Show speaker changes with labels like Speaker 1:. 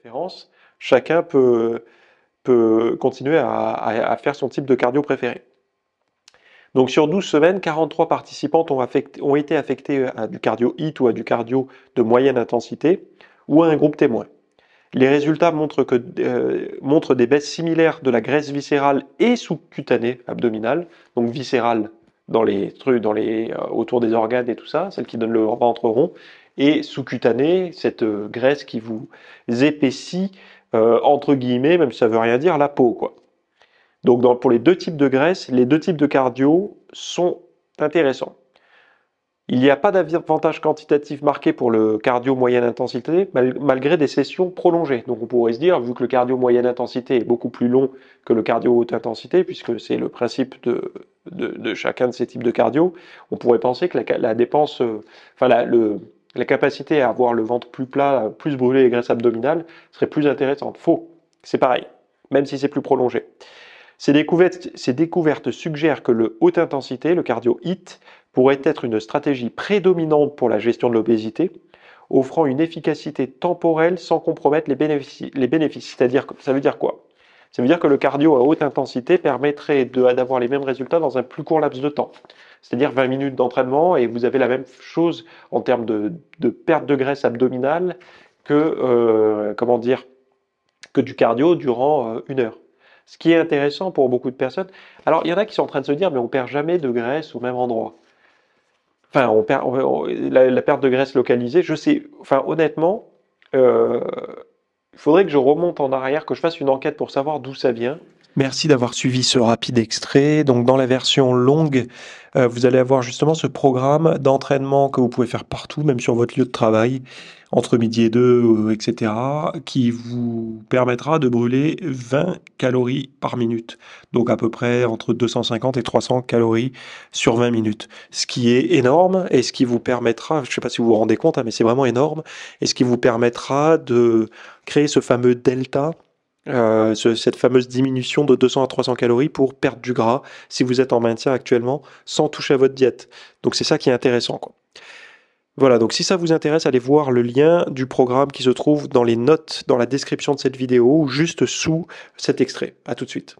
Speaker 1: préférences, chacun peut continuer à faire son type de cardio préféré. Donc sur 12 semaines, 43 participantes ont été affectées à du cardio HIIT ou à du cardio de moyenne intensité ou à un groupe témoin. Les résultats montrent des baisses similaires de la graisse viscérale et sous-cutanée abdominale, donc viscérale dans les trucs, autour des organes et tout ça, celle qui donne le ventre rond, et sous-cutanée, cette graisse qui vous épaissit, entre guillemets, même si ça veut rien dire, la peau, quoi. Donc pour les deux types de graisse, les deux types de cardio sont intéressants. Il n'y a pas d'avantage quantitatif marqué pour le cardio moyenne intensité, malgré des sessions prolongées. Donc on pourrait se dire, vu que le cardio moyenne intensité est beaucoup plus long que le cardio haute intensité, puisque c'est le principe de chacun de ces types de cardio, on pourrait penser que la dépense, la capacité à avoir le ventre plus plat, plus brûlé les graisses abdominales, serait plus intéressante. Faux, c'est pareil, même si c'est plus prolongé. Ces découvertes suggèrent que le haute intensité, le cardio HIIT, pourrait être une stratégie prédominante pour la gestion de l'obésité, offrant une efficacité temporelle sans compromettre les bénéfices. C'est-à-dire, ça veut dire quoi? Ça veut dire que le cardio à haute intensité permettrait d'avoir les mêmes résultats dans un plus court laps de temps. C'est-à-dire 20 minutes d'entraînement et vous avez la même chose en termes de perte de graisse abdominale que, que du cardio durant 1 heure. Ce qui est intéressant pour beaucoup de personnes. Alors, il y en a qui sont en train de se dire, mais on perd jamais de graisse au même endroit. Enfin, la perte de graisse localisée, je sais, enfin, honnêtement, il faudrait que je remonte en arrière, que je fasse une enquête pour savoir d'où ça vient. Merci d'avoir suivi ce rapide extrait. Donc, dans la version longue, vous allez avoir justement ce programme d'entraînement que vous pouvez faire partout, même sur votre lieu de travail, entre midi et 2, etc., qui vous permettra de brûler 20 calories par minute. Donc, à peu près entre 250 et 300 calories sur 20 minutes. Ce qui est énorme et ce qui vous permettra, je ne sais pas si vous vous rendez compte, hein, mais c'est vraiment énorme, et ce qui vous permettra de créer ce fameux delta, cette fameuse diminution de 200 à 300 calories pour perdre du gras si vous êtes en maintien actuellement sans toucher à votre diète. Donc c'est ça qui est intéressant, quoi. Voilà, donc si ça vous intéresse, allez voir le lien du programme qui se trouve dans les notes, dans la description de cette vidéo ou juste sous cet extrait. À tout de suite.